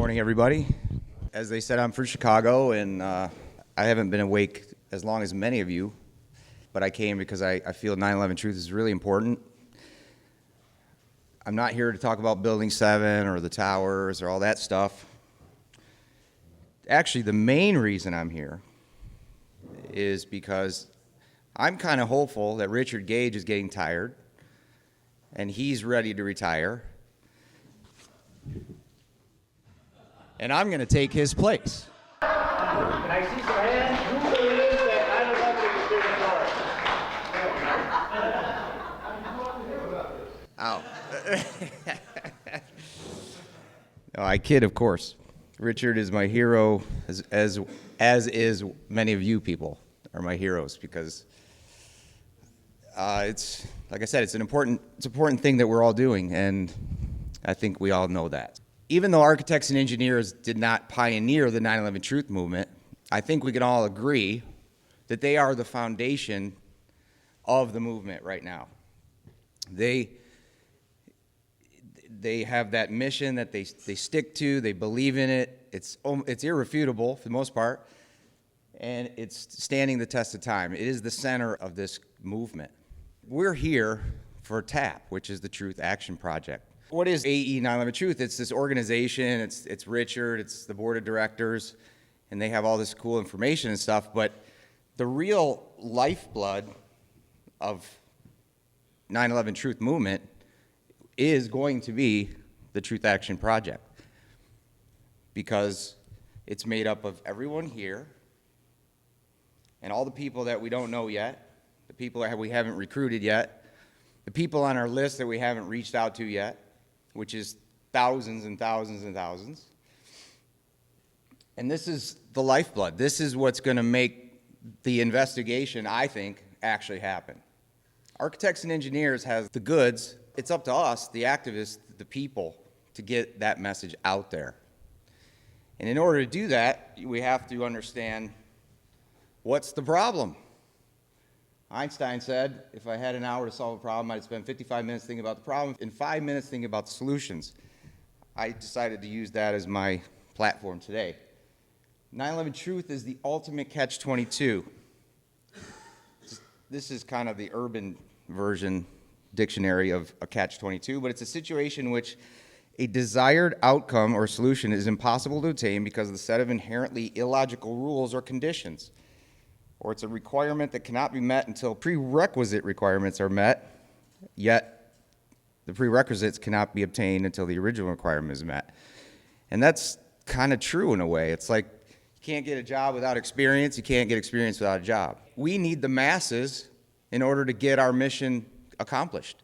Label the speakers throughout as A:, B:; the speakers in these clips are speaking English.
A: Morning, everybody. As they said, I'm from Chicago, and I haven't been awake as long as many of you, but I came because I feel 9/11 truth is really important. I'm not here to talk about Building 7 or the towers or all that stuff. Actually, the main reason I'm here is because I'm kind of hopeful that Richard Gage is getting tired, and he's ready to retire. And I'm going to take his place.
B: Can I see some hands? Who believes that 9/11 is being
A: Ow. No, I kid, of course. Richard is my hero, as is many of you people are my heroes, because it's, like I said, it's an important thing that we're all doing, and I think we all know that. Even though architects and engineers did not pioneer the 9/11 truth movement, I think we can all agree that they are the foundation of the movement right now. They have that mission that they stick to, they believe in it, it's irrefutable for the most part, and it's standing the test of time. It is the center of this movement. We're here for TAP, which is the Truth Action Project. What is AE 9/11 Truth? It's this organization, it's Richard, it's the board of directors, and they have all this cool information and stuff, but the real lifeblood of 9/11 Truth movement is going to be the Truth Action Project, because it's made up of everyone here and all the people that we don't know yet, the people that we haven't recruited yet, the people on our list that we haven't reached out to yet, which is thousands and thousands and thousands. And this is the lifeblood. This is what's going to make the investigation, I think, actually happen. Architects and engineers have the goods. It's up to us, the activists, the people, to get that message out there. And in order to do that, we have to understand what's the problem. Einstein said, if I had an hour to solve a problem, I'd spend 55 minutes thinking about the problem and 5 minutes thinking about the solutions. I decided to use that as my platform today. 9/11 Truth is the ultimate catch-22. This is kind of the urban version dictionary of a catch-22, but it's a situation in which a desired outcome or solution is impossible to attain because of the set of inherently illogical rules or conditions, or it's a requirement that cannot be met until prerequisite requirements are met, yet the prerequisites cannot be obtained until the original requirement is met. And that's kind of true in a way. It's like you can't get a job without experience, you can't get experience without a job. We need the masses in order to get our mission accomplished.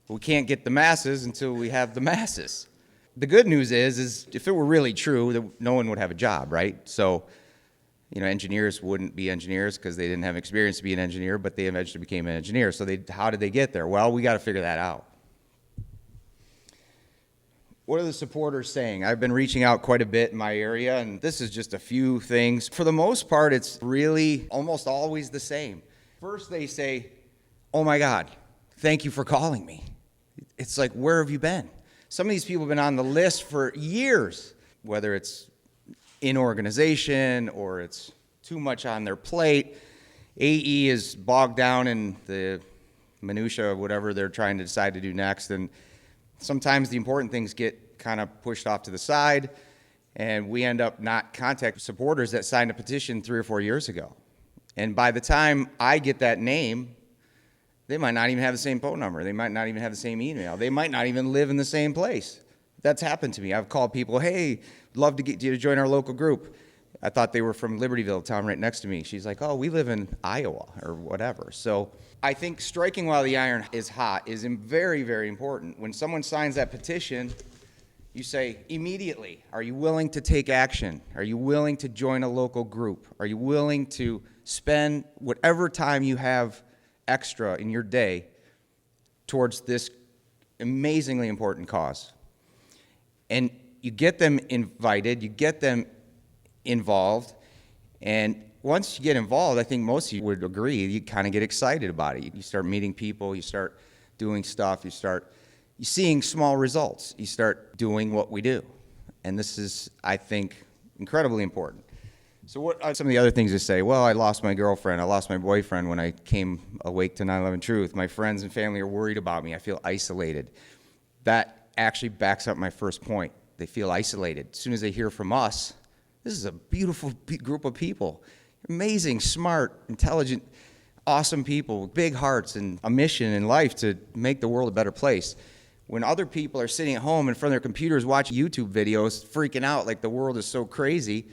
A: We can't get the masses until we have the masses. The good news is if it were really true, that no one would have a job, right? So, engineers wouldn't be engineers because they didn't have experience to be an engineer, but they eventually became an engineer. So how did they get there? Well, we got to figure that out. What are the supporters saying? I've been reaching out quite a bit in my area, and this is just a few things. For the most part, it's really almost always the same. First, they say, "Oh my God, thank you for calling me." It's like, where have you been? Some of these people have been on the list for years, whether it's in organization or it's too much on their plate. AE is bogged down in the minutia of whatever they're trying to decide to do next, and sometimes the important things get kind of pushed off to the side, and we end up not contacting supporters that signed a petition 3 or 4 years ago. And by the time I get that name, they might not even have the same phone number. They might not even have the same email. They might not even live in the same place. That's happened to me. I've called people, "Hey, love to get you to join our local group." I thought they were from Libertyville, town right next to me. She's like, "Oh, we live in Iowa," or whatever. So I think striking while the iron is hot is very, very important. When someone signs that petition, you say immediately, are you willing to take action? Are you willing to join a local group? Are you willing to spend whatever time you have extra in your day towards this amazingly important cause? And you get them invited, you get them involved, and once you get involved, I think most of you would agree, you kind of get excited about it. You start meeting people, you start doing stuff, you start seeing small results, you start doing what we do. And this is, I think, incredibly important. So what are some of the other things to say? Well, I lost my girlfriend. I lost my boyfriend when I came awake to 9/11 Truth. My friends and family are worried about me. I feel isolated. That actually backs up my first point. They feel isolated. As soon as they hear from us, this is a beautiful group of people. Amazing, smart, intelligent, awesome people with big hearts and a mission in life to make the world a better place. When other people are sitting at home in front of their computers watching YouTube videos, freaking out like the world is so crazy,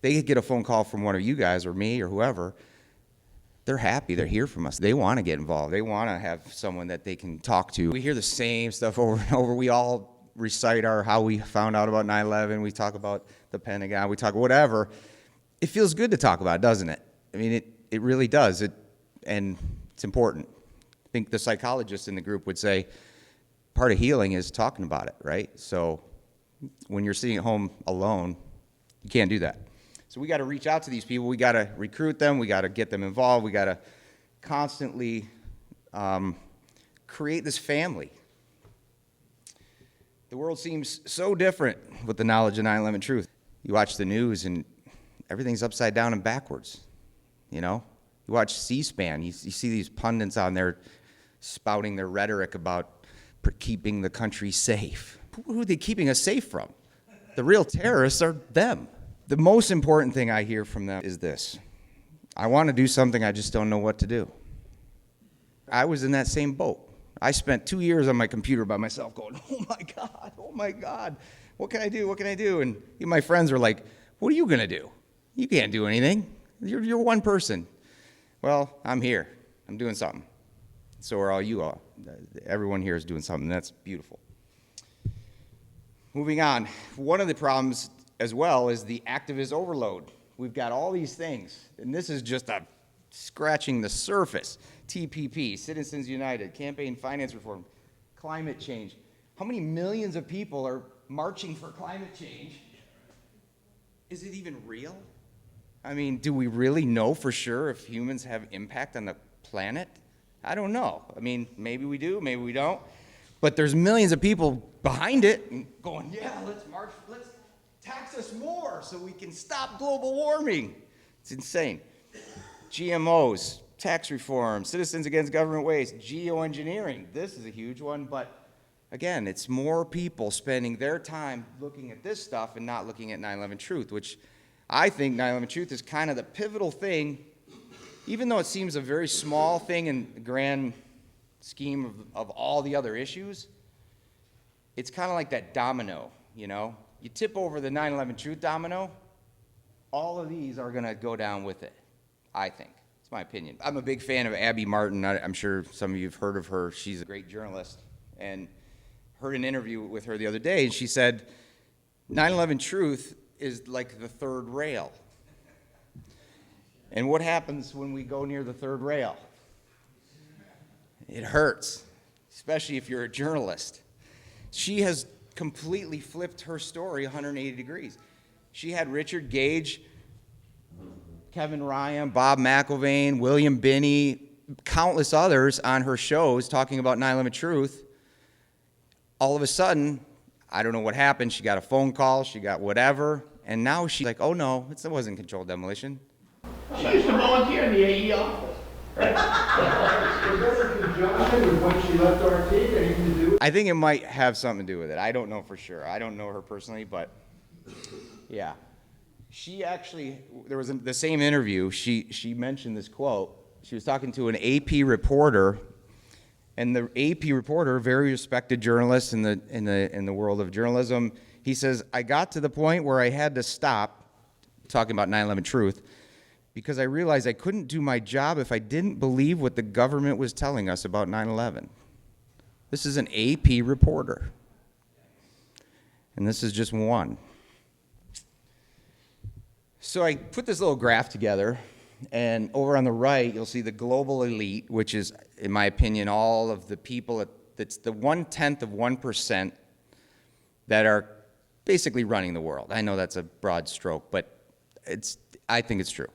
A: they get a phone call from one of you guys or me or whoever. They're happy. They're here from us. They want to get involved. They want to have someone that they can talk to. We hear the same stuff over and over. We all recite how we found out about 9/11. We talk about the Pentagon. We talk whatever. It feels good to talk about, doesn't it? I mean, it really does. And it's important. I think the psychologists in the group would say part of healing is talking about it, right? So when you're sitting at home alone, you can't do that. So we got to reach out to these people. We got to recruit them. We got to get them involved. We got to constantly create this family. The world seems so different with the knowledge of 9/11 Truth. You watch the news and everything's upside down and backwards, you know? You watch C-SPAN. You see these pundits on there spouting their rhetoric about keeping the country safe. Who are they keeping us safe from? The real terrorists are them. The most important thing I hear from them is this: I want to do something, I just don't know what to do. I was in that same boat. I spent 2 years on my computer by myself going, oh my God, what can I do, what can I do? And my friends were like, what are you going to do? You can't do anything. You're one person. Well, I'm here. I'm doing something. So are all you all. Everyone here is doing something. That's beautiful. Moving on. One of the problems as well is the activist overload. We've got all these things, and this is just scratching the surface. TPP, Citizens United, campaign finance reform, climate change. How many millions of people are marching for climate change? Is it even real? I mean, do we really know for sure if humans have impact on the planet? I don't know. I mean, maybe we do, maybe we don't. But there's millions of people behind it and going, yeah, let's march, let's tax us more so we can stop global warming. It's insane. GMOs, tax reform, Citizens Against Government Waste, geoengineering. This is a huge one, but again, it's more people spending their time looking at this stuff and not looking at 9/11 Truth, which I think 9/11 Truth is kind of the pivotal thing, even though it seems a very small thing in the grand scheme of all the other issues. It's kind of like that domino, you know? You tip over the 9/11 Truth domino, all of these are going to go down with it, I think. It's my opinion. I'm a big fan of Abby Martin. I'm sure some of you have heard of her. She's a great journalist. And heard an interview with her the other day, and she said 9/11 Truth is like the third rail. And what happens when we go near the third rail? It hurts, especially if you're a journalist. She has completely flipped her story 180 degrees. She had Richard Gage, Kevin Ryan, Bob McIlvaine, William Binney, countless others on her shows talking about 9/11 Truth. All of a sudden, I don't know what happened. She got a phone call, she got whatever, and now she's like, oh no, it wasn't controlled demolition.
B: She used to volunteer in the AE office.
C: Was that in conjunction with when she left RT? Anything to do with it?
A: I think it might have something to do with it. I don't know for sure. I don't know her personally, but yeah. She actually, there was the same interview, she mentioned this quote. She was talking to an AP reporter, and the AP reporter, very respected journalist in the world of journalism, he says, I got to the point where I had to stop talking about 9/11 Truth because I realized I couldn't do my job if I didn't believe what the government was telling us about 9/11. This is an AP reporter. And this is just one. So I put this little graph together, and over on the right, you'll see the global elite, which is, in my opinion, all of the people, that's the 1/10 of 1% that are basically running the world. I know that's a broad stroke, but I think it's true.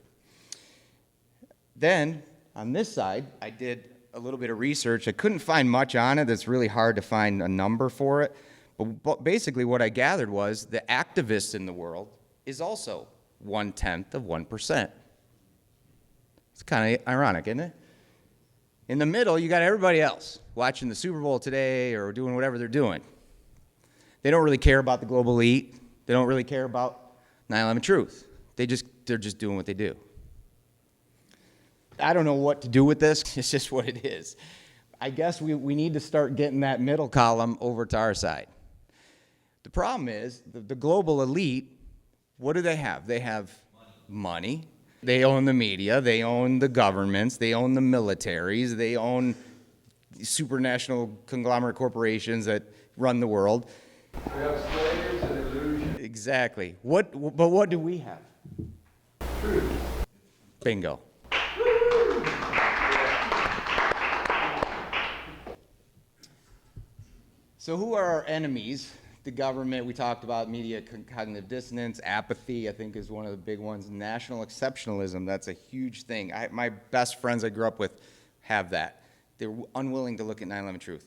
A: Then, on this side, I did a little bit of research. I couldn't find much on it. It's really hard to find a number for it. But basically what I gathered was the activists in the world is also 0.1%. It's kind of ironic, isn't it? In the middle, you got everybody else watching the Super Bowl today or doing whatever they're doing. They don't really care about the global elite. They don't really care about 9/11 truth. They're just doing what they do. I don't know what to do with this. It's just what it is. I guess we need to start getting that middle column over to our side. The problem is the global elite, what do they have? They have money. They own the media. They own the governments. They own the militaries. They own supranational conglomerate corporations that run the world.
C: We have slaves and illusion.
A: Exactly. But what do we have?
C: Truth.
A: Bingo. So who are our enemies? The government, we talked about media cognitive dissonance, apathy, I think is one of the big ones. National exceptionalism, that's a huge thing. My best friends I grew up with have that. They're unwilling to look at 9/11 truth.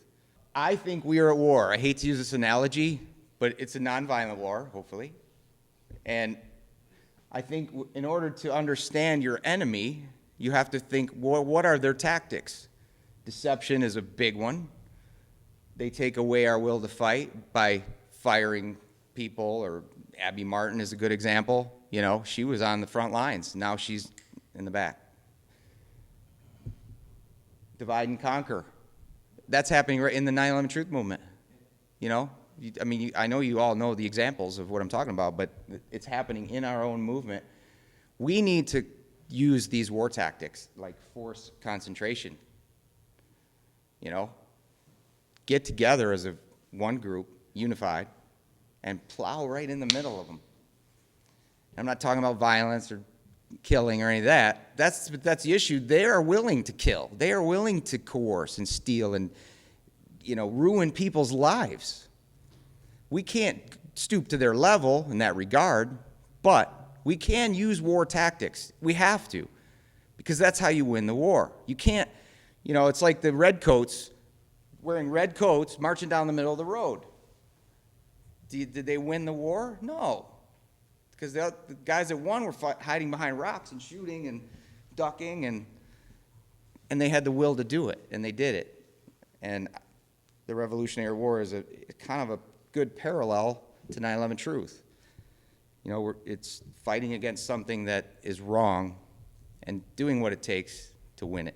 A: I think we are at war. I hate to use this analogy, but it's a nonviolent war, hopefully. And I think in order to understand your enemy, you have to think, well, what are their tactics? Deception is a big one. They take away our will to fight by firing people, or Abby Martin is a good example. You know, she was on the front lines. Now she's in the back. Divide and conquer. That's happening right in the 9/11 truth movement. You know, I know you all know the examples of what I'm talking about, but it's happening in our own movement. We need to use these war tactics like force concentration. You know, get together as one group, unified, and plow right in the middle of them. I'm not talking about violence or killing or any of that. That's the issue. They are willing to kill. They are willing to coerce and steal and, you know, ruin people's lives. We can't stoop to their level in that regard, but we can use war tactics. We have to, because that's how you win the war. You can't, you know, it's like the redcoats wearing red coats marching down the middle of the road. Did they win the war? No. Because the guys that won were hiding behind rocks and shooting and ducking, and they had the will to do it, and they did it. And the Revolutionary War is kind of a good parallel to 9/11 truth. You know, it's fighting against something that is wrong and doing what it takes to win it.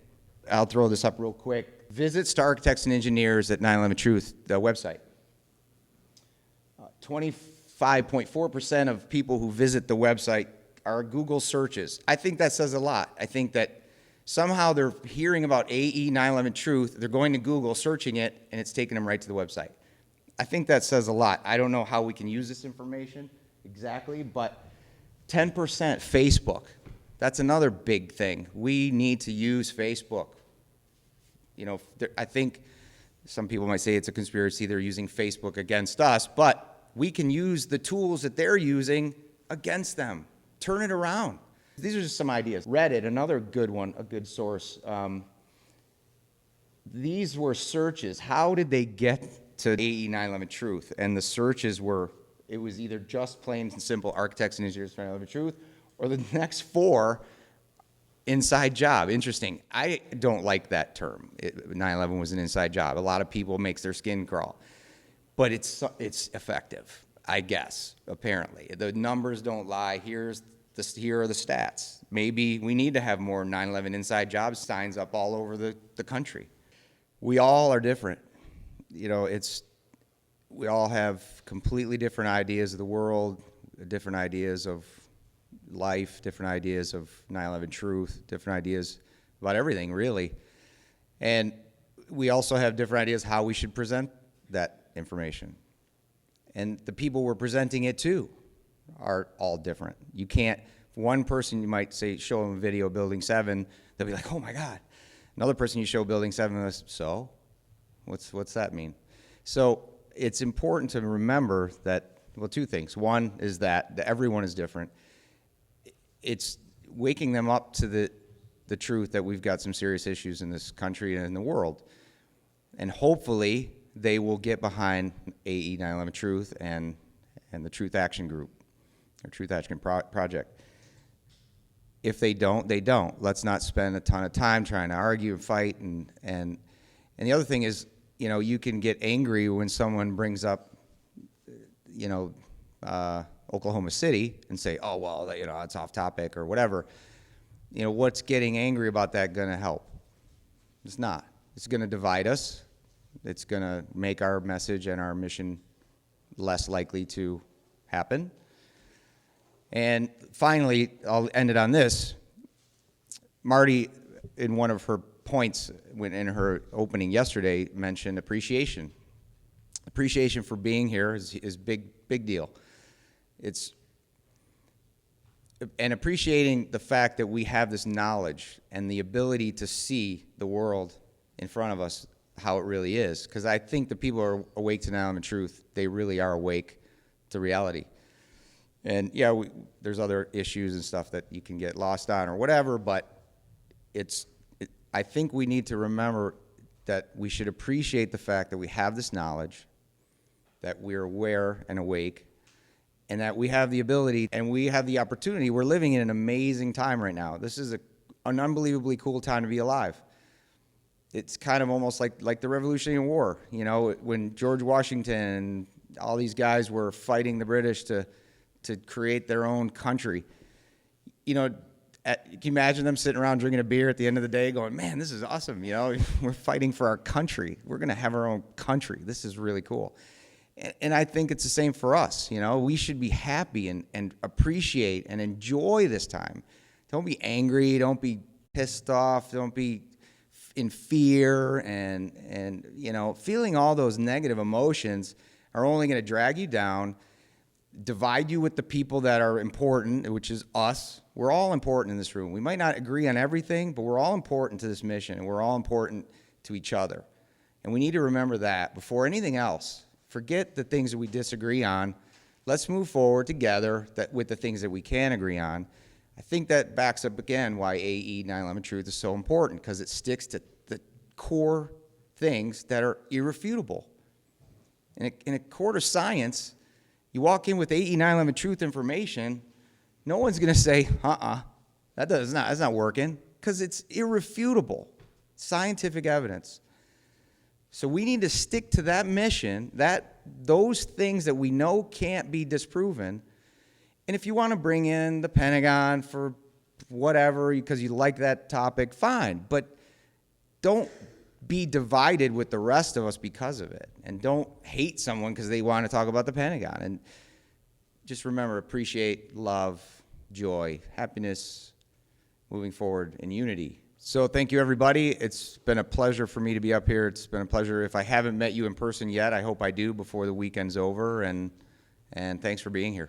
A: I'll throw this up real quick. Visit Star Architects and Engineers at 9/11 Truth, the website. 25.4% of people who visit the website are Google searches. I think that says a lot. I think that somehow they're hearing about AE 9/11 Truth, they're going to Google, searching it, and it's taking them right to the website. I think that says a lot. I don't know how we can use this information exactly, but 10% Facebook. That's another big thing. We need to use Facebook. You know, I think some people might say it's a conspiracy. They're using Facebook against us, but we can use the tools that they're using against them. Turn it around. These are just some ideas. Reddit, another good one, a good source. These were searches. How did they get to AE 9/11 Truth? And the searches were, it was either just plain and simple Architects and Engineers for 9/11 Truth, or the next four, inside job. Interesting. I don't like that term. 9/11 was an inside job. A lot of people makes their skin crawl. But it's effective, I guess, apparently. The numbers don't lie. Here are the stats. Maybe we need to have more 9/11 inside job signs up all over the country. We all are different. You know, we all have completely different ideas of the world, different ideas of life, different ideas of 9/11 truth, different ideas about everything, really. And we also have different ideas how we should present that information. And the people we're presenting it to are all different. You can't, one person you might say, show them a video of Building 7, they'll be like, oh my God. Another person you show Building 7, so? What's that mean? So it's important to remember that, well, two things. One is that everyone is different. It's waking them up to the truth that we've got some serious issues in this country and in the world. And hopefully they will get behind AE 9/11 Truth and the Truth Action Group, or Truth Action Project. If they don't, they don't. Let's not spend a ton of time trying to argue and fight. And the other thing is, you know, you can get angry when someone brings up, you know, Oklahoma City and say, oh, well, you know, it's off topic or whatever. You know, what's getting angry about that going to help? It's not. It's going to divide us. It's going to make our message and our mission less likely to happen. And finally, I'll end it on this. Marty, in one of her points in her opening yesterday, mentioned appreciation. Appreciation for being here is big deal. And appreciating the fact that we have this knowledge and the ability to see the world in front of us, how it really is. Because I think the people who are awake to now and the truth, they really are awake to reality. And yeah, there's other issues and stuff that you can get lost on or whatever, but I think we need to remember that we should appreciate the fact that we have this knowledge, that we're aware and awake, and that we have the ability and we have the opportunity. We're living in an amazing time right now. This is an unbelievably cool time to be alive. It's kind of almost like the Revolutionary War, you know, when George Washington and all these guys were fighting the British to create their own country. You know, can you imagine them sitting around drinking a beer at the end of the day going, man, this is awesome, you know, we're fighting for our country. We're going to have our own country. This is really cool. And I think it's the same for us, you know. We should be happy and appreciate and enjoy this time. Don't be angry. Don't be pissed off. Don't be in fear and you know, feeling all those negative emotions are only going to drag you down, divide you with the people that are important, which is us. We're all important in this room. We might not agree on everything, but we're all important to this mission, and we're all important to each other. And we need to remember that before anything else. Forget the things that we disagree on. Let's move forward together with the things that we can agree on. I think that backs up, again, why AE 9/11 Truth is so important, because it sticks to the core things that are irrefutable. In a court of science, you walk in with AE 9/11 Truth information, no one's going to say, that's not working, because it's irrefutable, scientific evidence. So we need to stick to that mission, those things that we know can't be disproven. And if you want to bring in the Pentagon for whatever, because you like that topic, fine. But don't be divided with the rest of us because of it. And don't hate someone because they want to talk about the Pentagon. And just remember, appreciate love, joy, happiness, moving forward in unity. So thank you, everybody. It's been a pleasure for me to be up here. It's been a pleasure. If I haven't met you in person yet, I hope I do before the weekend's over. And thanks for being here.